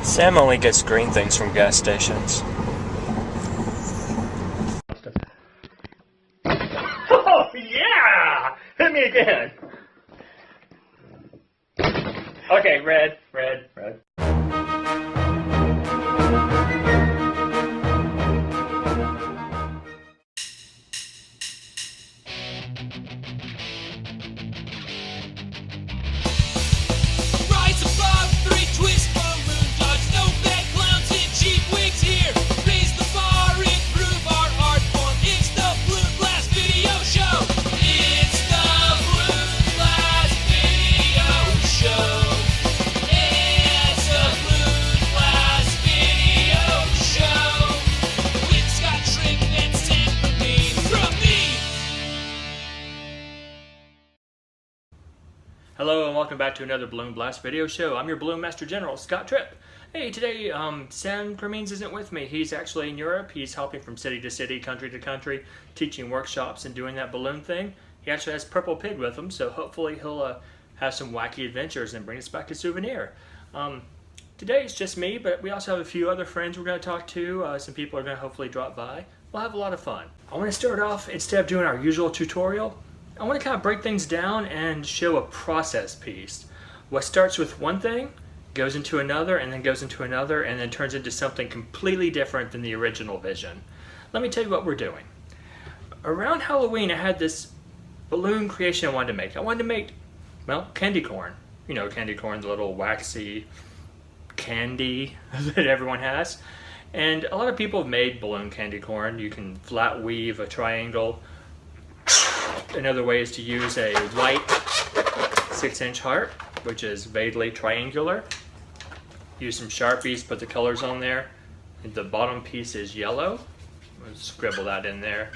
Sam only gets green things from gas stations. Oh, yeah! Hit me again! Okay, red. Rise above, three twist balloon gods, no bad clowns in cheap wigs here. Raise the bar, improve our art form. It's the Balloon Blast Video Show. It's the Balloon Blast Video Show. It's the Balloon Blast Video Show. With Scott, Tripp, and Sam from me. Hello and welcome back to another Balloon Blast Video Show. I'm your Balloon Master General, Scott Tripp. Hey, today Sam Cremines isn't with me. He's actually in Europe. He's hopping from city to city, country to country, teaching workshops and doing that balloon thing. He actually has Purple Pig with him, so hopefully he'll have some wacky adventures and bring us back a souvenir. Today it's just me, but we also have a few other friends we're going to talk to. Some people are going to hopefully drop by. We'll have a lot of fun. I want to start off, instead of doing our usual tutorial, I want to kind of break things down and show a process piece. What starts with one thing, goes into another, and then goes into another, and then turns into something completely different than the original vision. Let me tell you what we're doing. Around Halloween, I had this balloon creation I wanted to make. I wanted to make, well, candy corn. You know, candy corn, the little waxy candy that everyone has. And a lot of people have made balloon candy corn. You can flat weave a triangle. Another way is to use a white 6-inch heart, which is vaguely triangular. Use some Sharpies, put the colors on there. And the bottom piece is yellow. I'll scribble that in there.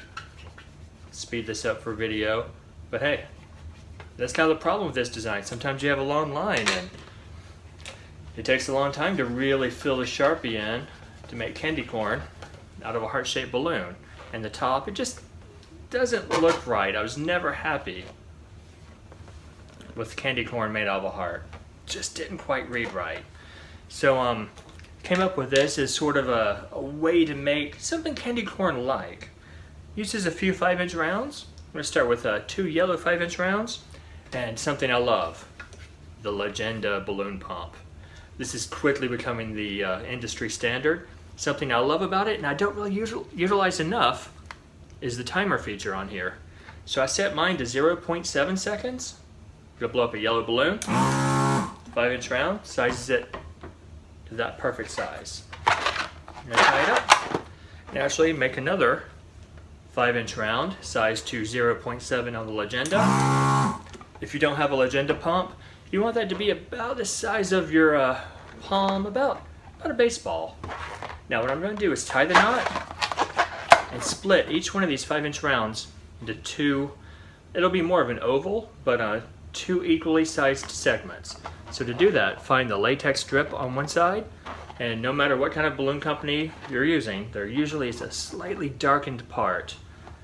Speed this up for video. But hey, that's kind of the problem with this design. Sometimes you have a long line and it takes a long time to really fill the Sharpie in to make candy corn out of a heart-shaped balloon. And the top, it just doesn't look right. I was never happy with candy corn made out of a heart. Just didn't quite read right. So came up with this as sort of a way to make something candy corn like. Uses a few 5-inch rounds. I'm going to start with 2 yellow 5-inch rounds and something I love, the Legenda balloon pump. This is quickly becoming the industry standard. Something I love about it and I don't really utilize enough is the timer feature on here. So I set mine to 0.7 seconds. Gonna blow up a yellow balloon, 5-inch round, sizes it to that perfect size. I'm gonna tie it up. And actually make another 5-inch round, size to 0.7 on the Legenda. If you don't have a Legenda pump, you want that to be about the size of your palm, about a baseball. Now what I'm gonna do is tie the knot and split each one of these 5-inch rounds into 2, it'll be more of an oval, but 2 equally sized segments. So to do that, find the latex strip on one side, and no matter what kind of balloon company you're using, there usually is a slightly darkened part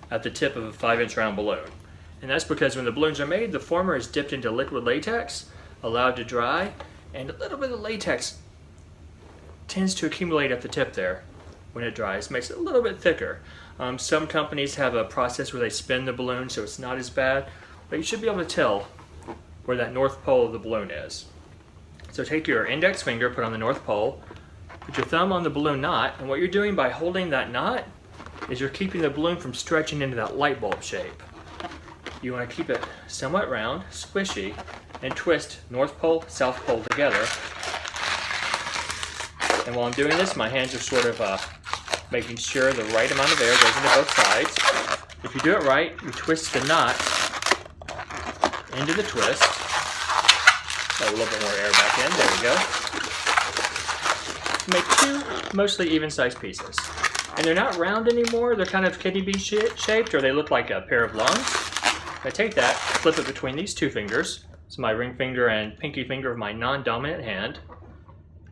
at the tip of a 5-inch round balloon. And that's because when the balloons are made, the former is dipped into liquid latex, allowed to dry, and a little bit of latex tends to accumulate at the tip there. When it dries, makes it a little bit thicker. Some companies have a process where they spin the balloon so it's not as bad, but you should be able to tell where that north pole of the balloon is. So take your index finger, put on the north pole, put your thumb on the balloon knot, and what you're doing by holding that knot is you're keeping the balloon from stretching into that light bulb shape. You want to keep it somewhat round, squishy, and twist north pole, south pole together. And while I'm doing this, my hands are sort of making sure the right amount of air goes into both sides. If you do it right, you twist the knot into the twist. Got a little bit more air back in, there we go. Make 2 mostly even-sized pieces. And they're not round anymore, they're kind of kidney bean shaped, or they look like a pair of lungs. I take that, flip it between these 2 fingers, so my ring finger and pinky finger of my non-dominant hand,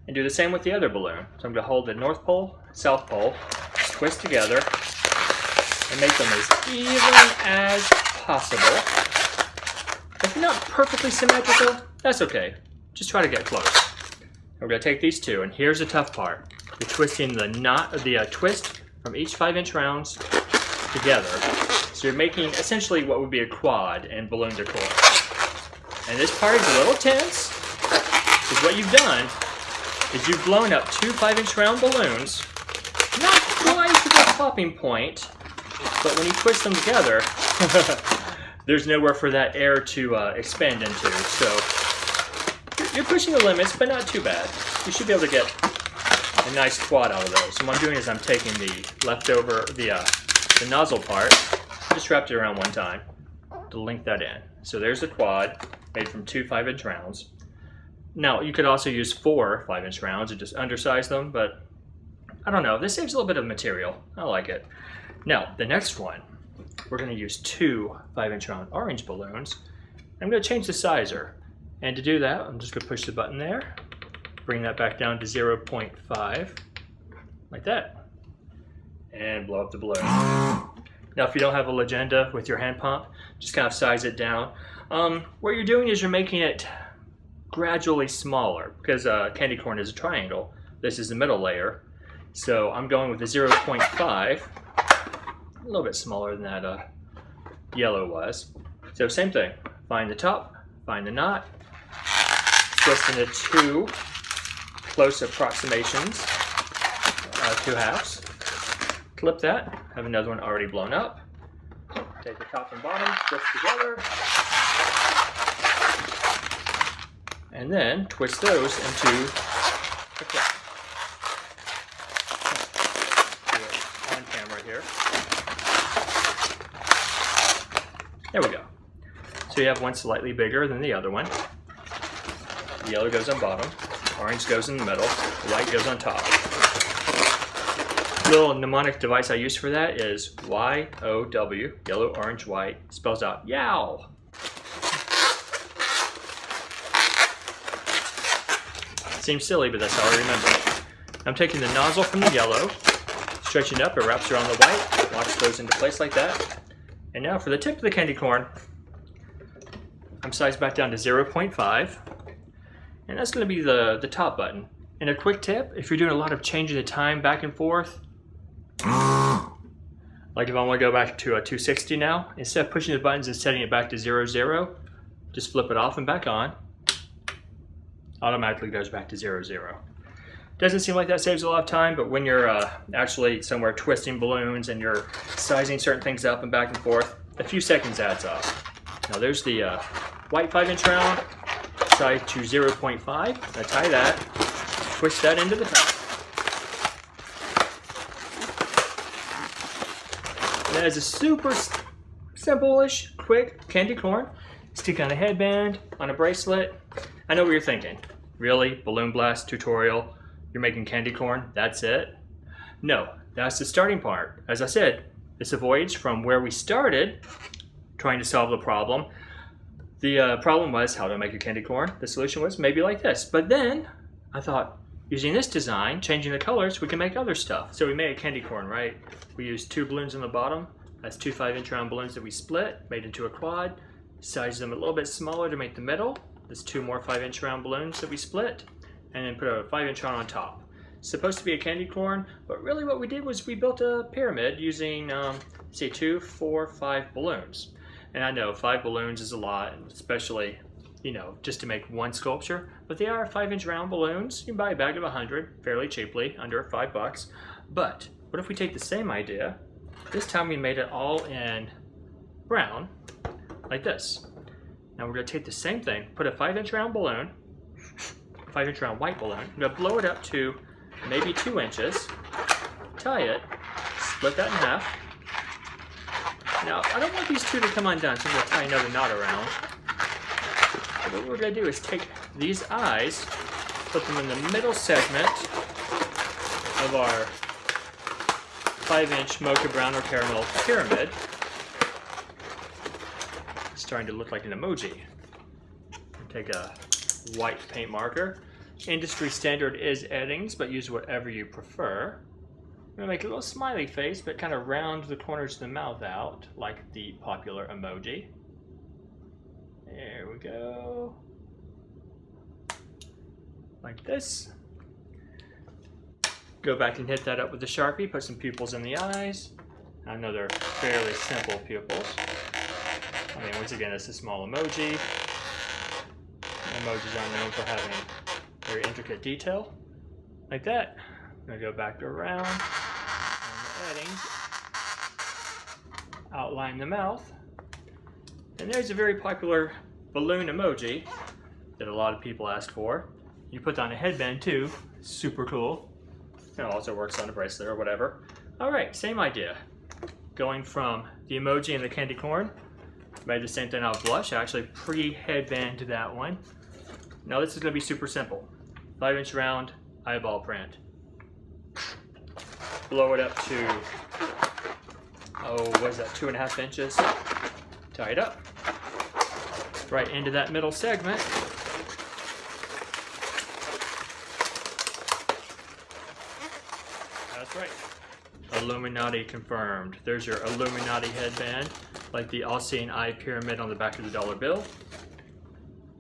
and do the same with the other balloon. So I'm going to hold the north pole, south pole, twist together, and make them as even as possible. If you're not perfectly symmetrical, that's okay. Just try to get close. We're going to take these two, and here's the tough part. You're twisting the twist from each 5-inch rounds together. So you're making essentially what would be a quad in balloon decor. And this part is a little tense, because what you've done is you've blown up 2 5-inch round balloons, not quite to the popping point, but when you twist them together, there's nowhere for that air to expand into. So you're pushing the limits, but not too bad. You should be able to get a nice quad out of those. So what I'm doing is I'm taking the leftover, the nozzle part, just wrapped it around one time to link that in. So there's the quad made from 2 5-inch rounds. Now you could also use 4 5-inch rounds and just undersize them, but I don't know. This saves a little bit of material. I like it. Now the next one, we're going to use 2 5-inch round orange balloons. I'm going to change the sizer. And to do that, I'm just going to push the button there, bring that back down to 0.5, like that, and blow up the balloon. Now if you don't have a legenda with your hand pump, just kind of size it down. What you're doing is you're making it gradually smaller, because candy corn is a triangle. This is the middle layer. So I'm going with a 0.5, a little bit smaller than that yellow was. So same thing, find the top, find the knot, twist into 2 close approximations, 2 halves. Clip that, have another one already blown up. Take the top and bottom, twist together, and then twist those into a clip. Do it on camera here. There we go. So you have one slightly bigger than the other one. The yellow goes on bottom, orange goes in the middle, white goes on top. The little mnemonic device I use for that is Y-O-W, yellow, orange, white, spells out yow. Seems silly, but that's how I remember it. I'm taking the nozzle from the yellow, stretching it up, it wraps around the white, locks those into place like that. And now for the tip of the candy corn, I'm sized back down to 0.5, and that's going to be the top button. And a quick tip, if you're doing a lot of changing the time back and forth, like if I want to go back to a 260 now, instead of pushing the buttons and setting it back to 00, just flip it off and back on. Automatically goes back to 00. Doesn't seem like that saves a lot of time, but when you're actually somewhere twisting balloons and you're sizing certain things up and back and forth, a few seconds adds up. Now there's the white 5-inch round, size to 0.5. I tie that, twist that into the top. That is a super simple-ish, quick candy corn. Stick on a headband, on a bracelet. I know what you're thinking. Really? Balloon blast tutorial? You're making candy corn? That's it? No, that's the starting part. As I said, it's a voyage from where we started, trying to solve the problem. The problem was how to make a candy corn. The solution was maybe like this. But then I thought, using this design, changing the colors, we can make other stuff. So we made a candy corn, right? We used 2 balloons on the bottom. That's 2 5-inch round balloons that we split, made into a quad. Sized them a little bit smaller to make the middle. There's 2 more 5-inch round balloons that we split, and then put a 5-inch round on top. Supposed to be a candy corn, but really what we did was we built a pyramid using, say 2, 4, 5 balloons. And I know 5 balloons is a lot, especially, you know, just to make one sculpture, but they are 5-inch round balloons. You can buy a bag of 100 fairly cheaply, under $5. But what if we take the same idea? This time we made it all in brown, like this. Now we're going to take the same thing, put a 5-inch round balloon, 5-inch round white balloon, I'm going to blow it up to maybe 2 inches, tie it, split that in half. Now I don't want these 2 to come undone, so I'm going to tie another knot around. But what we're going to do is take these eyes, put them in the middle segment of our 5-inch mocha brown or caramel pyramid. Starting to look like an emoji. Take a white paint marker. Industry standard is Eddings, but use whatever you prefer. I'm going to make a little smiley face, but kind of round the corners of the mouth out, like the popular emoji. There we go. Like this. Go back and hit that up with the Sharpie, put some pupils in the eyes. I know they're fairly simple pupils. I mean, once again, it's a small emoji. Emojis are known for having very intricate detail, like that. I'm gonna go back around on the eddings, outline the mouth, and there's a very popular balloon emoji that a lot of people ask for. You put on a headband too, super cool. It also works on a bracelet or whatever. All right, same idea. Going from the emoji and the candy corn, made the same thing out blush. I actually pre-headband that one. Now this is gonna be super simple. 5-inch round eyeball print. Blow it up to, what is that, 2.5 inches. Tie it up. Right into that middle segment. That's right. Illuminati confirmed. There's your Illuminati headband, like the all-seeing eye pyramid on the back of the dollar bill.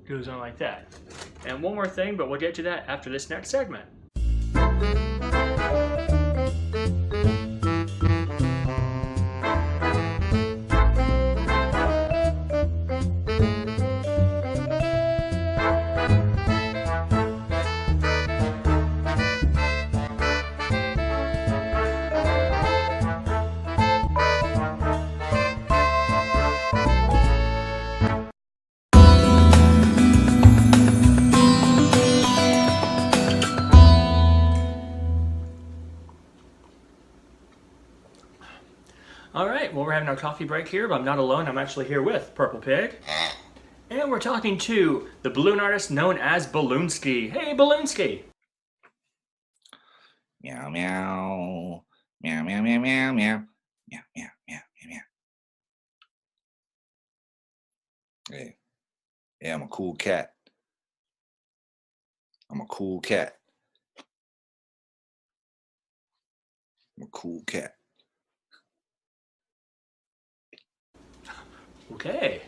Goes on like that. And one more thing, but we'll get to that after this next segment. All right, well, we're having our coffee break here, but I'm not alone. I'm actually here with Purple Pig. And we're talking to the balloon artist known as Balloonski. Hey, Balloonski. Meow meow. Meow meow meow meow meow. Meow meow meow meow. Hey. Yeah, I'm a cool cat. I'm a cool cat. I'm a cool cat. Okay.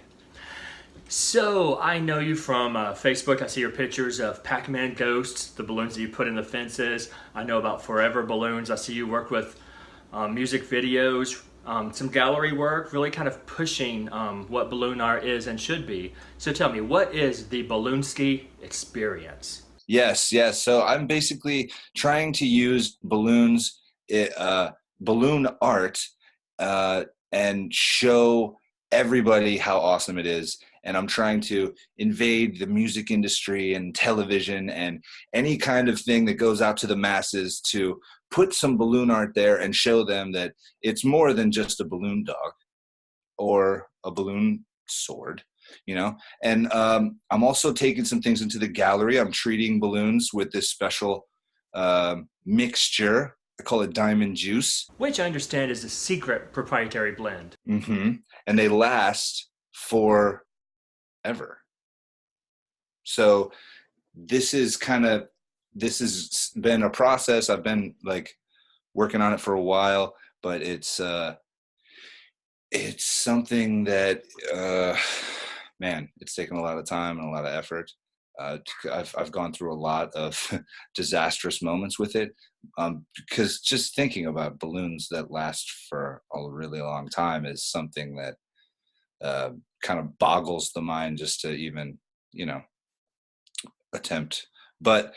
So, I know you from Facebook. I see your pictures of Pac-Man ghosts, the balloons that you put in the fences. I know about Forever balloons. I see you work with music videos, some gallery work, really kind of pushing what balloon art is and should be. So tell me, what is the Balloonski experience? Yes. So I'm basically trying to use balloons, balloon art, and show everybody how awesome it is. And I'm trying to invade the music industry and television and any kind of thing that goes out to the masses to put some balloon art there and show them that it's more than just a balloon dog or a balloon sword, you know. And I'm also taking some things into the gallery. I'm treating balloons with this special mixture. I call it diamond juice. Which I understand is a secret proprietary blend. Mm-hmm. And they last forever. So this has been a process. I've been like working on it for a while, but it's something that, man, it's taken a lot of time and a lot of effort. I've gone through a lot of disastrous moments with it, because just thinking about balloons that last for a really long time is something that kind of boggles the mind just to even, attempt. But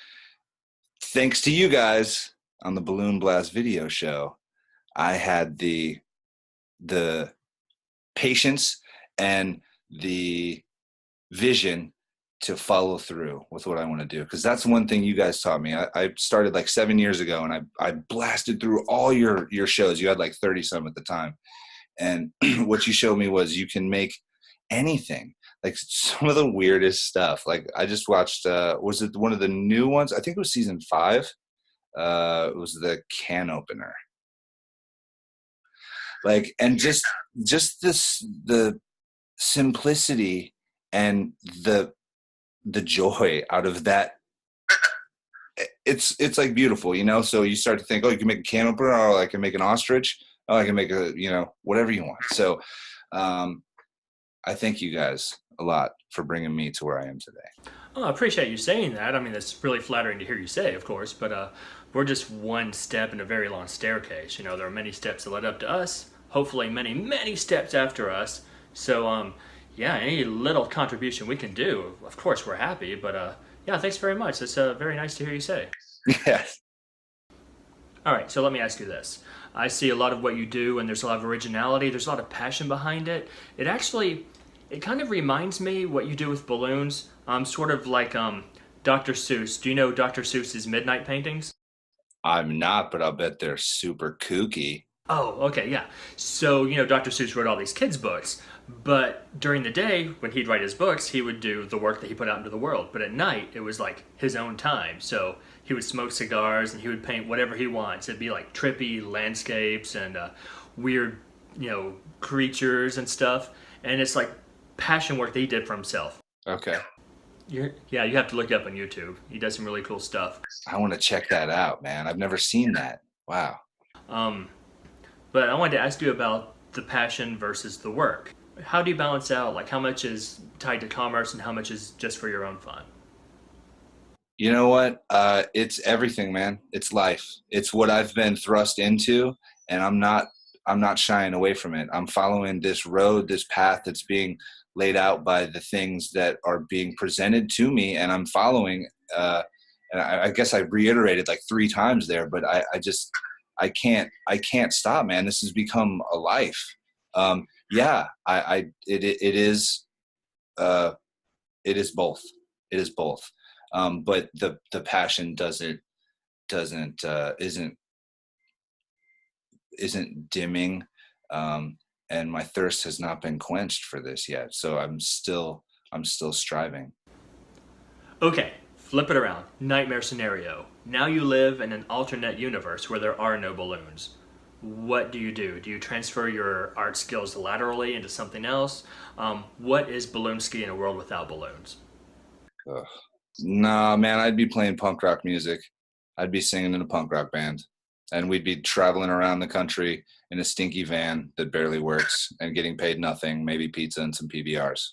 thanks to you guys on the Balloon Blast video show, I had the patience and the vision to follow through with what I want to do, because that's one thing you guys taught me. I started like 7 years ago, and I blasted through all your shows. You had like 30 some at the time, and what you showed me was you can make anything, like some of the weirdest stuff. Like I just watched, was it one of the new ones? I think it was season 5. It was the can opener. Like, and just the simplicity and the joy out of that. It's like beautiful, So you start to think, oh, you can make a can opener, or I can make an ostrich. Oh, I can make a, whatever you want. So, I thank you guys a lot for bringing me to where I am today. Oh, I appreciate you saying that. I mean, that's really flattering to hear you say, of course, but we're just one step in a very long staircase. You know, there are many steps that led up to us, hopefully many, many steps after us. So, yeah, any little contribution we can do, of course, we're happy, but yeah, thanks very much. That's very nice to hear you say. Yes. All right, so let me ask you this. I see a lot of what you do, and there's a lot of originality. There's a lot of passion behind it. It kind of reminds me what you do with balloons. Sort of like Dr. Seuss. Do you know Dr. Seuss's Midnight paintings? I'm not, but I'll bet they're super kooky. Oh, okay, yeah. So, you know, Dr. Seuss wrote all these kids' books, but during the day, when he'd write his books, he would do the work that he put out into the world. But at night, it was like his own time. So he would smoke cigars and he would paint whatever he wants. It'd be like trippy landscapes and weird, you know, creatures and stuff. And it's like passion work that he did for himself. Okay. Yeah, you have to look it up on YouTube. He does some really cool stuff. I want to check that out, man. I've never seen that. Wow. But I wanted to ask you about the passion versus the work. How do you balance out? Like, how much is tied to commerce and how much is just for your own fun? You know what? It's everything, man. It's life. It's what I've been thrust into, and I'm not shying away from it. I'm following this road, this path that's being laid out by the things that are being presented to me, and I'm following. And I guess I reiterated like 3 times there, but I can't stop, man. This has become a life. Yeah, it is both. It is both. But the passion isn't dimming. And my thirst has not been quenched for this yet. So I'm still striving. Okay, flip it around. Nightmare scenario. Now you live in an alternate universe where there are no balloons. What do? Do you transfer your art skills laterally into something else? What is Balloonski in a world without balloons? Ugh. Nah, man, I'd be playing punk rock music. I'd be singing in a punk rock band. And we'd be traveling around the country in a stinky van that barely works and getting paid nothing, maybe pizza and some PBRs.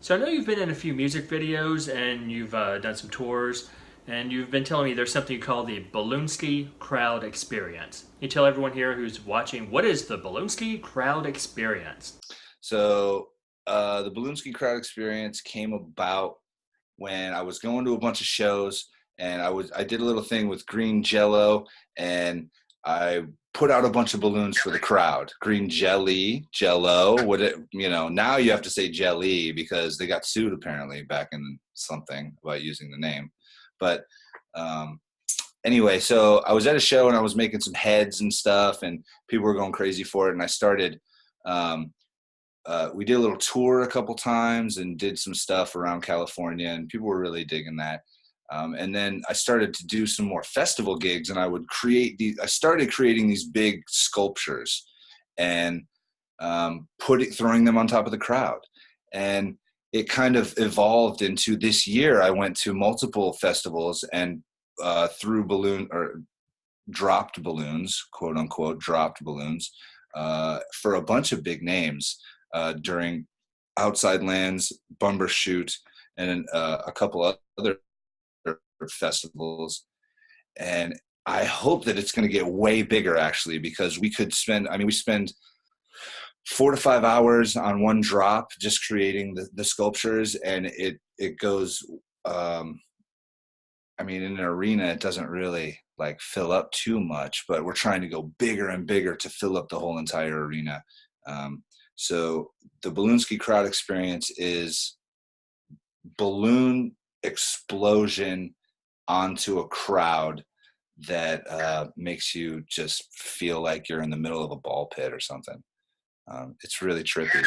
So I know you've been in a few music videos and you've done some tours, and you've been telling me there's something you call the Balloonski Crowd Experience. You tell everyone here who's watching, what is the Balloonski Crowd Experience? So the Balloonski Crowd Experience came about when I was going to a bunch of shows, and I did a little thing with green jello, and I put out a bunch of balloons for the crowd. Green jello, now you have to say jelly because they got sued apparently back in something about using the name. But anyway, so I was at a show and I was making some heads and stuff, and people were going crazy for it. And I started, we did a little tour a couple times and did some stuff around California, and people were really digging that. And then I started to do some more festival gigs, and I started creating these big sculptures and throwing them on top of the crowd. And it kind of evolved into this year. I went to multiple festivals and threw dropped balloons, quote unquote, dropped balloons for a bunch of big names during Outside Lands, Bumbershoot, and a couple other festivals. And I hope that it's going to get way bigger, actually, because we spend 4 to 5 hours on one drop just creating the sculptures, and it goes in an arena it doesn't really like fill up too much, but we're trying to go bigger and bigger to fill up the whole entire arena. So the Balloonski Crowd Experience is balloon explosion onto a crowd that makes you just feel like you're in the middle of a ball pit or something. It's really trippy.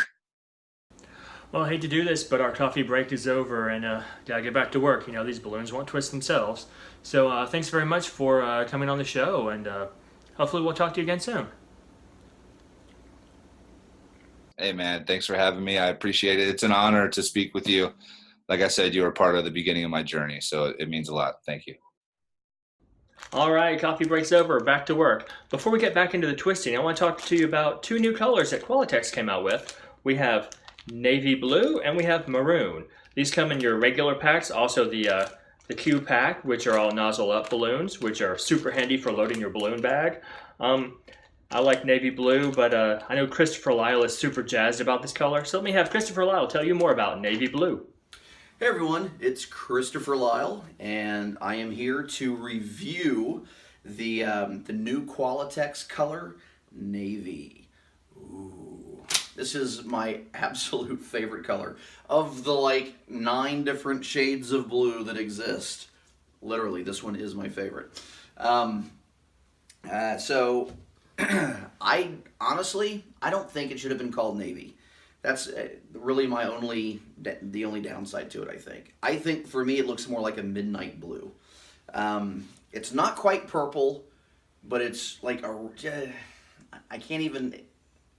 Well, I hate to do this, but our coffee break is over, and gotta get back to work. You know, these balloons won't twist themselves. So thanks very much for coming on the show, and hopefully we'll talk to you again soon. Hey, man, thanks for having me. I appreciate it. It's an honor to speak with you. Like I said, you were part of the beginning of my journey, so it means a lot. Thank you. All right, coffee break's over. Back to work. Before we get back into the twisting, I want to talk to you about 2 new colors that Qualatex came out with. We have navy blue, and we have maroon. These come in your regular packs, also the Q pack, which are all nozzle up balloons, which are super handy for loading your balloon bag. I like navy blue, but I know Christopher Lyle is super jazzed about this color, so let me have Christopher Lyle tell you more about navy blue. Hey everyone, it's Christopher Lyle, and I am here to review the new Qualatex color, navy. Ooh. This is my absolute favorite color. Of the like 9 different shades of blue that exist, literally this one is my favorite. So I honestly don't think it should have been called navy. That's really the only downside to it, I think for me it looks more like a midnight blue. It's not quite purple, but it's like I can't even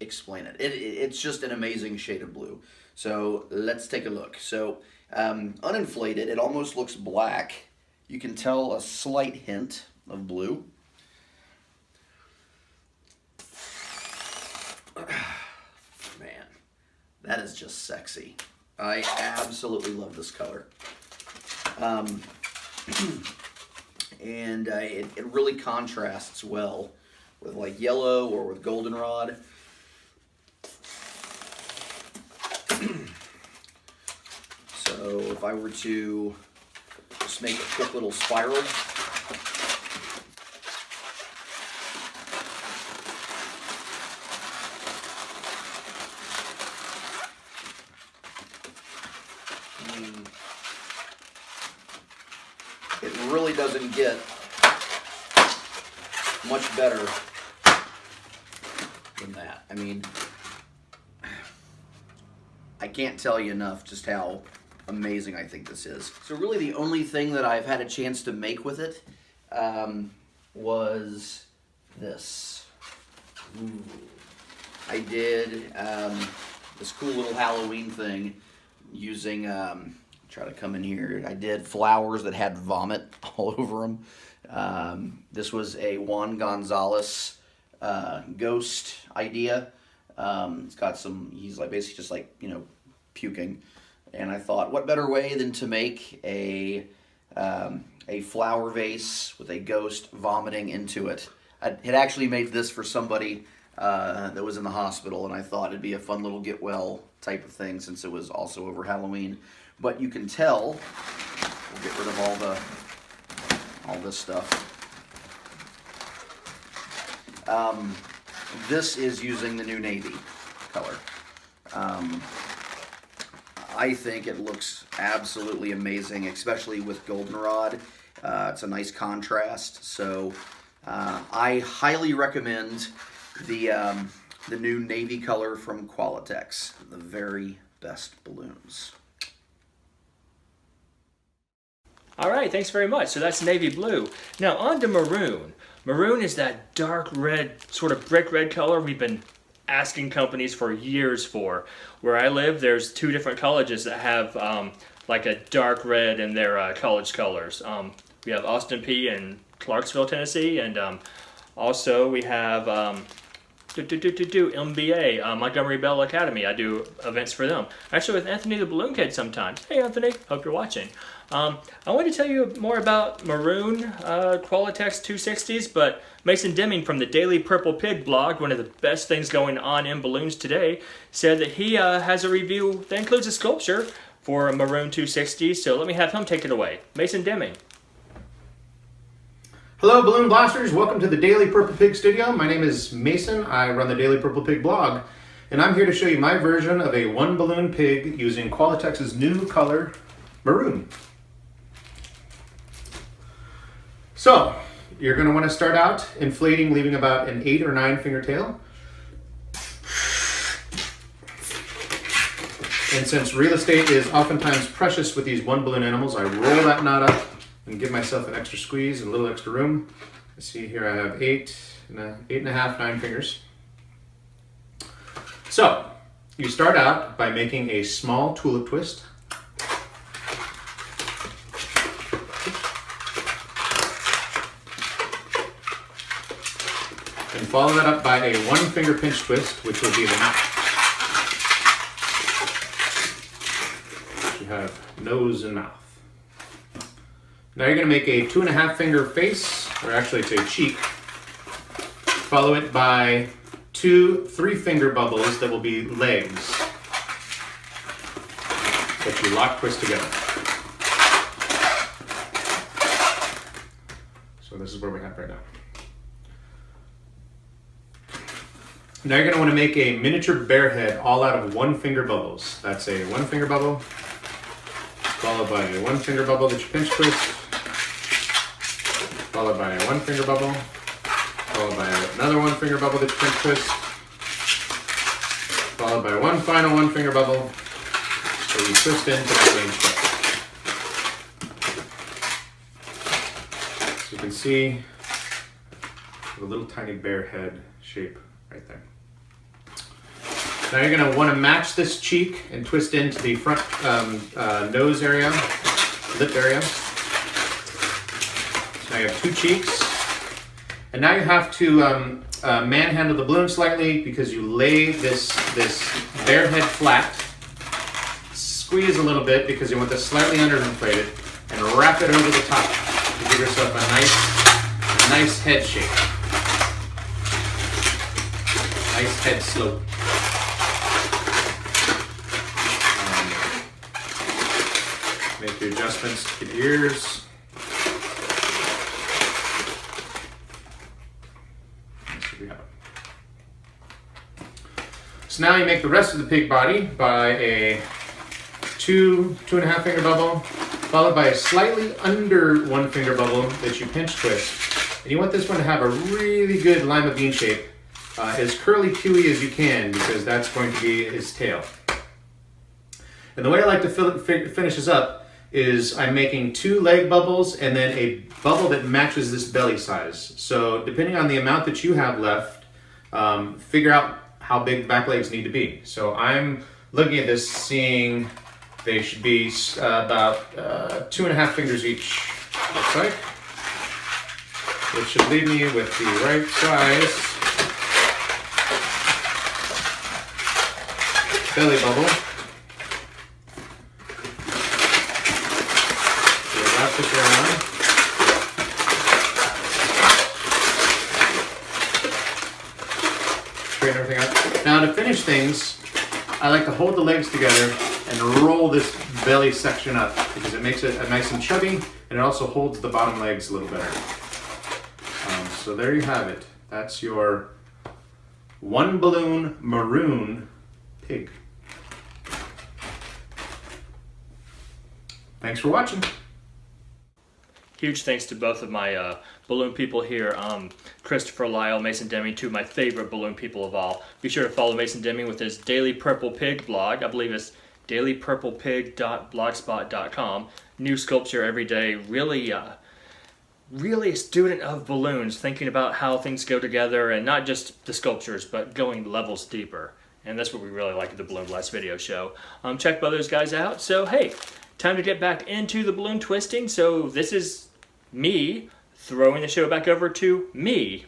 explain it. It's just an amazing shade of blue. So let's take a look. So uninflated, it almost looks black. You can tell a slight hint of blue. Man, that is just sexy. I absolutely love this color. And it really contrasts well with like yellow or with goldenrod. So if I were to just make a quick little spiral. It really doesn't get much better than that. I mean, I can't tell you enough just how amazing I think this is. So really the only thing that I've had a chance to make with it was this. Ooh. I did this cool little Halloween thing using, try to come in here, I did flowers that had vomit all over them. This was a Juan Gonzalez ghost idea. It's got some, he's like basically just like, you know, puking. And I thought, what better way than to make a flower vase with a ghost vomiting into it. I had actually made this for somebody that was in the hospital, and I thought it'd be a fun little get well type of thing since it was also over Halloween. But you can tell, we'll get rid of all this stuff. This is using the new navy color. I think it looks absolutely amazing, especially with goldenrod. It's a nice contrast, so I highly recommend the new navy color from Qualatex, the very best balloons. All right, thanks very much. So that's navy blue. Now on to maroon. Maroon is that dark red, sort of brick red color we've been asking companies for years for. Where I live, there's 2 different colleges that have like a dark red in their college colors. We have Austin P in Clarksville, Tennessee, and also we have MBA, Montgomery Bell Academy. I do events for them. Actually with Anthony the Balloon Kid sometimes. Hey Anthony, hope you're watching. I want to tell you more about maroon Qualatex 260s, but Mason Deming from the Daily Purple Pig blog, one of the best things going on in balloons today, said that he has a review that includes a sculpture for a maroon 260, so let me have him take it away. Mason Deming. Hello Balloon Blasters, welcome to the Daily Purple Pig studio. My name is Mason, I run the Daily Purple Pig blog, and I'm here to show you my version of a 1 balloon pig using Qualatex's new color, maroon. So, you're going to want to start out inflating, leaving about an 8 or 9 finger tail. And since real estate is oftentimes precious with these 1 balloon animals, I roll that knot up and give myself an extra squeeze and a little extra room. See here I have 8 and a half, 9 fingers. So, you start out by making a small tulip twist. And follow that up by a 1 finger pinch twist, which will be the knot. nose and mouth. Now you're going to make a 2.5 finger face, or actually it's a cheek. Follow it by 2 3-finger bubbles that will be legs that you lock twist together. So this is where we have right now. Now you're going to want to make a miniature bear head all out of 1-finger bubbles. That's a 1-finger bubble, followed by a 1-finger bubble that you pinch twist, followed by a 1-finger bubble, followed by another 1-finger bubble that you pinch twist, followed by one final 1-finger bubble that you twist into that main shape. So you can see the little tiny bear head shape right there. Now you're going to want to match this cheek and twist into the front nose area, lip area. Now you have 2 cheeks. And now you have to manhandle the balloon slightly because you lay this bear head flat. Squeeze a little bit because you want this slightly underinflated, and wrap it over the top to give yourself a nice head shape. Nice head slope. Make your adjustments to the ears. So now you make the rest of the pig body by a 2.5 finger bubble, followed by a slightly under 1-finger bubble that you pinch twist. And you want this one to have a really good lima bean shape, as curly Q-y as you can, because that's going to be his tail. And the way I like to finish this up is I'm making 2 leg bubbles and then a bubble that matches this belly size. So depending on the amount that you have left, figure out how big back legs need to be. So I'm looking at this, seeing they should be about 2.5 fingers each, looks like. Which should leave me with the right size belly bubble. So wrap this around. Straighten everything out. Now to finish things, I like to hold the legs together and roll this belly section up because it makes it nice and chubby, and it also holds the bottom legs a little better. So there you have it. That's your 1 balloon maroon pig. Thanks for watching. Huge thanks to both of my balloon people here, Christopher Lyle, Mason Deming, 2 of my favorite balloon people of all. Be sure to follow Mason Deming with his Daily Purple Pig blog. I believe it's dailypurplepig.blogspot.com. New sculpture every day. Really a student of balloons, thinking about how things go together, and not just the sculptures, but going levels deeper. And that's what we really like at the Balloon Blast video show. Check both those guys out. So hey, time to get back into the balloon twisting. So this is me throwing the show back over to me.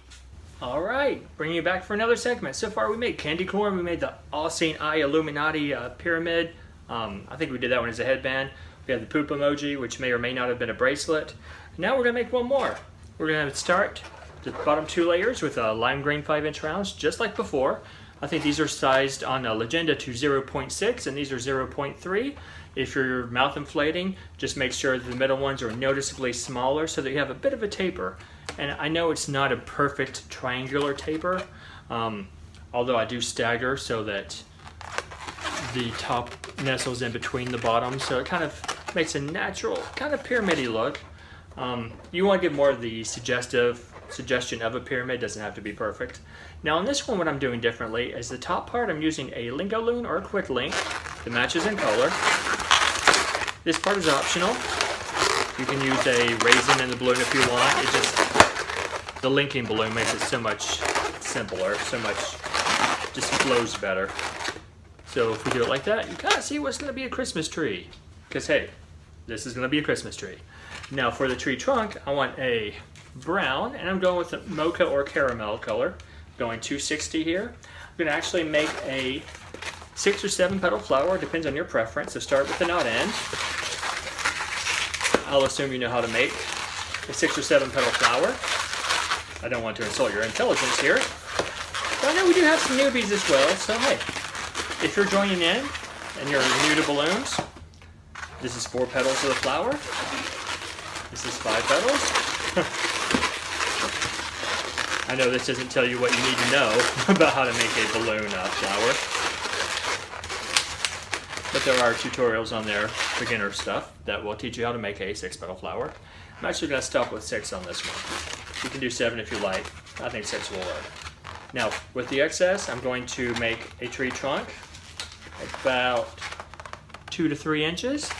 All right, bringing you back for another segment. So far we made candy corn, we made the all-seeing eye Illuminati pyramid. I think we did that one as a headband. We have the poop emoji, which may or may not have been a bracelet. Now we're gonna make one more. We're gonna start the bottom 2 layers with lime green 5-inch rounds, just like before. I think these are sized on a Legenda to 0.6 and these are 0.3. If you're mouth inflating, just make sure that the middle ones are noticeably smaller so that you have a bit of a taper. And I know it's not a perfect triangular taper, although I do stagger so that the top nestles in between the bottom, so it kind of makes a natural, kind of pyramid-y look. You want to give more of the suggestion of a pyramid, doesn't have to be perfect. Now on this one, what I'm doing differently is the top part I'm using a Lingo Loon or a Quick Link that matches in color. This part is optional. You can use a raisin in the balloon if you want. It just, the linking balloon makes it so much simpler, so much, just flows better. So if we do it like that, you kind of see what's going to be a Christmas tree. Because hey, this is going to be a Christmas tree. Now for the tree trunk, I want a brown, and I'm going with a mocha or caramel color. Going 260 here. I'm going to actually make a 6 or 7 petal flower, depends on your preference. So start with the knot end. I'll assume you know how to make a 6 or 7 petal flower. I don't want to insult your intelligence here. But I know we do have some newbies as well, so hey, if you're joining in and you're new to balloons, this is 4 petals of the flower. This is 5 petals. I know this doesn't tell you what you need to know about how to make a balloon flower. But there are tutorials on there, beginner stuff, that will teach you how to make a 6-petal flower. I'm actually going to stop with 6 on this one. You can do 7 if you like. I think 6 will work. Now, with the excess, I'm going to make a tree trunk about 2 to 3 inches.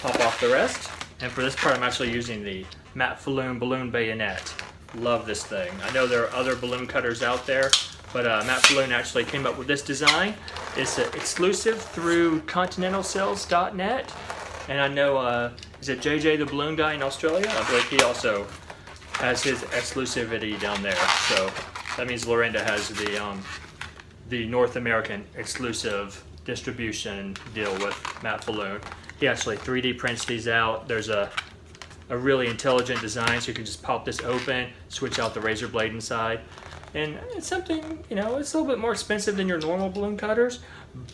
Pop off the rest. And for this part, I'm actually using the Matte Balloon Bayonet. Love this thing. I know there are other balloon cutters out there, but Matte Balloon actually came up with this design. It's exclusive through continentalcells.net. And I know, is it JJ the balloon guy in Australia? I believe he also has his exclusivity down there. So that means Lorinda has the North American exclusive distribution deal with Matte Balloon. He actually 3D prints these out. There's a really intelligent design, so you can just pop this open, switch out the razor blade inside. And it's something, you know, it's a little bit more expensive than your normal balloon cutters,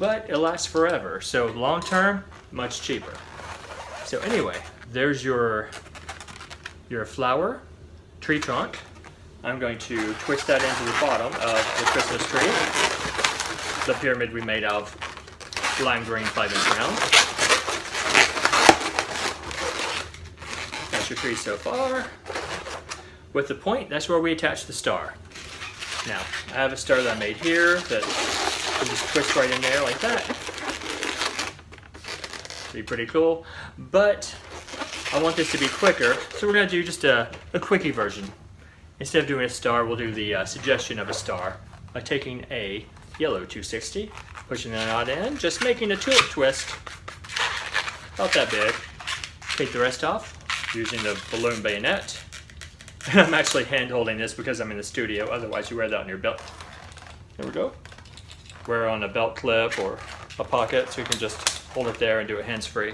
but it lasts forever. So long term, much cheaper. So anyway, there's your flower tree trunk. I'm going to twist that into the bottom of the Christmas tree. The pyramid we made out of lime green 5-inch round. That's your tree so far. With the point, that's where we attach the star. Now, I have a star that I made here that you just twist right in there like that. Be pretty cool, but I want this to be quicker, so we're going to do just a quickie version. Instead of doing a star, we'll do the suggestion of a star by taking a yellow 260, pushing it out in, just making a tulip twist about that big. Take the rest off using the balloon bayonet. And I'm actually hand holding this because I'm in the studio, otherwise you wear that on your belt. There we go. Wear it on a belt clip or a pocket so you can just hold it there and do it hands-free.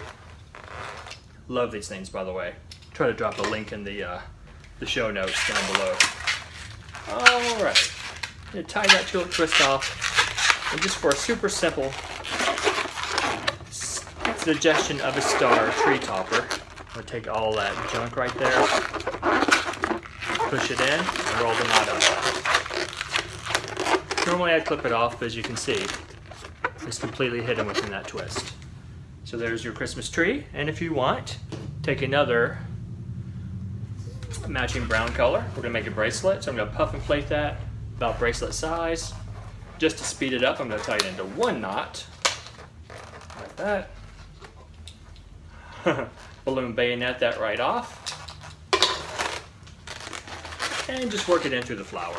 Love these things, by the way. Try to drop a link in the show notes down below. All right, I'm gonna tie that tulip twist off, and just for a super simple suggestion of a star tree topper, I'm gonna take all that junk right there, push it in, and roll the knot up. Normally I'd clip it off, but as you can see, it's completely hidden within that twist. So there's your Christmas tree, and if you want, take another matching brown color. We're gonna make a bracelet, so I'm gonna puff and plate that about bracelet size. Just to speed it up, I'm gonna tie it into 1 knot, like that. Balloon bayonet that right off, and just work it in through the flower.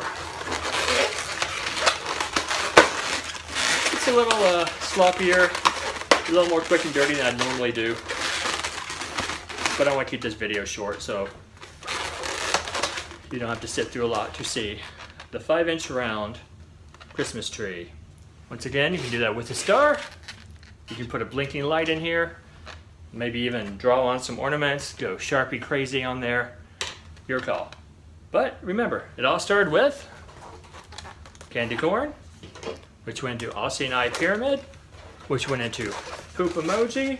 It's a little sloppier, a little more quick and dirty than I normally do, but I want to keep this video short, so you don't have to sit through a lot to see the 5-inch round Christmas tree. Once again, you can do that with a star. You can put a blinking light in here, maybe even draw on some ornaments, go Sharpie crazy on there. Your call. But remember, it all started with candy corn, which went into Aussie and I pyramid, which went into poop emoji,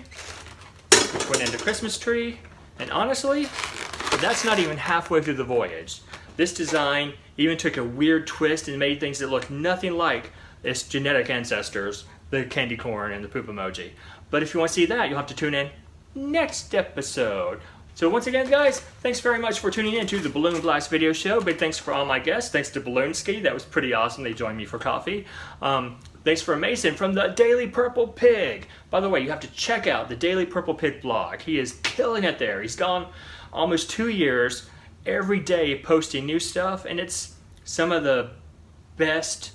which went into Christmas tree, and honestly, that's not even halfway through the voyage. This design even took a weird twist and made things that look nothing like its genetic ancestors, the candy corn and the poop emoji. But if you want to see that, you'll have to tune in next episode. So once again, guys, thanks very much for tuning in to the Balloon Blast video show. Big thanks for all my guests. Thanks to Balloonski. That was pretty awesome. They joined me for coffee. Thanks for Mason from the Daily Purple Pig. By the way, you have to check out the Daily Purple Pig blog. He is killing it there. He's gone almost 2 years, every day posting new stuff, and it's some of the best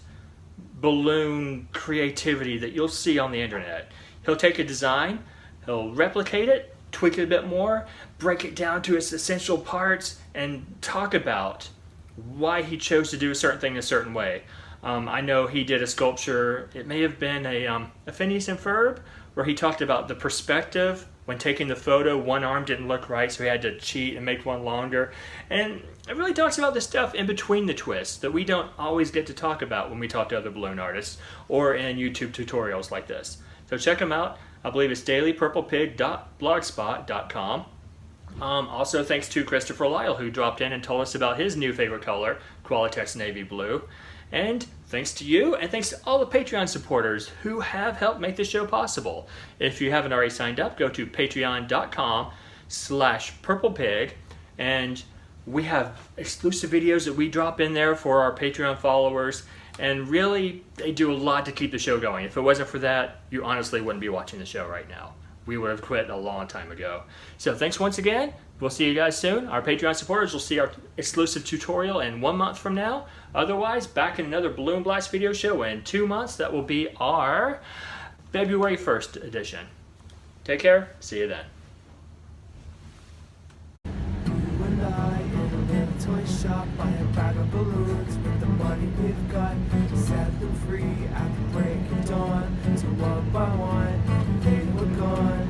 balloon creativity that you'll see on the internet. He'll take a design, he'll replicate it, tweak it a bit more, break it down to its essential parts, and talk about why he chose to do a certain thing a certain way. I know he did a sculpture, it may have been a Phineas and Ferb, where he talked about the perspective when taking the photo, one arm didn't look right, so he had to cheat and make one longer. And it really talks about the stuff in between the twists that we don't always get to talk about when we talk to other balloon artists or in YouTube tutorials like this. So check them out. I believe it's dailypurplepig.blogspot.com. Also, thanks to Christopher Lyle, who dropped in and told us about his new favorite color, Qualatex Navy Blue. And thanks to you, and thanks to all the Patreon supporters who have helped make this show possible. If you haven't already signed up, go to patreon.com/purplepig, and we have exclusive videos that we drop in there for our Patreon followers, and really, they do a lot to keep the show going. If it wasn't for that, you honestly wouldn't be watching the show right now. We would have quit a long time ago. So thanks once again. We'll see you guys soon. Our Patreon supporters will see our exclusive tutorial in 1 month from now. Otherwise, back in another Balloon Blast video show in 2 months. That will be our February 1st edition. Take care. See you then. And I in a little toy shop buy a bag of balloons with the money we've got. Set them free at the break of dawn. So one by one, they were gone.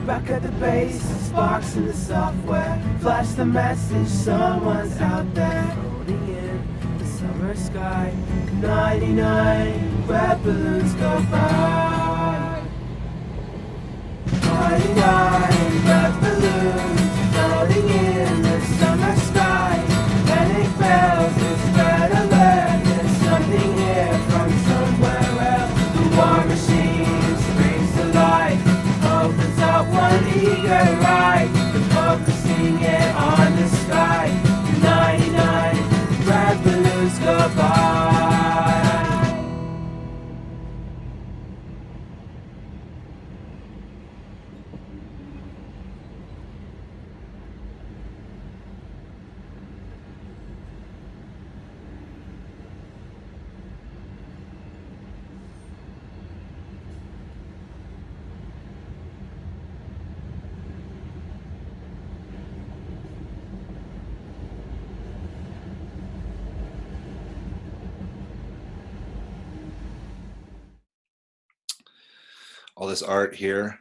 Back at the base, sparks in the software. Flash the message, someone's out there. Floating in the summer sky. 99 red balloons go by. 99 red balloons floating in the summer sky. Panic bells and spread alert. There's something here from somewhere else. The war machine springs to life. Opens up one eager ride. They're focusing it on the sky. 99 red balloons go by. All this art here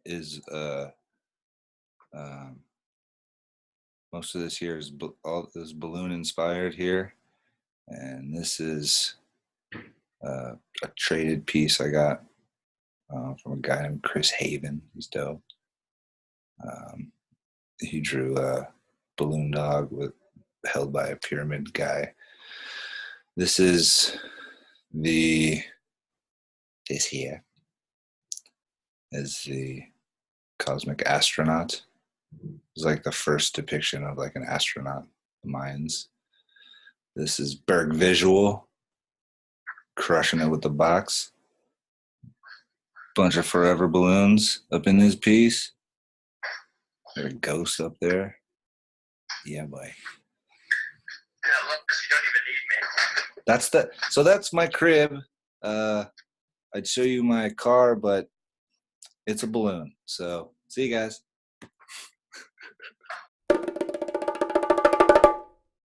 is most of this here is all this balloon inspired here, and this is a traded piece I got from a guy named Chris Haven. He's dope. He drew a balloon dog held by a pyramid guy. This is this here is the cosmic astronaut. It's like the first depiction of like an astronaut, the Mayans. This is Berg Visual, crushing it with the box. Bunch of forever balloons up in this piece. Got a ghost up there. Yeah, boy. Yeah, I love this. You don't even need me. So that's my crib. I'd show you my car, but it's a balloon. So see you guys.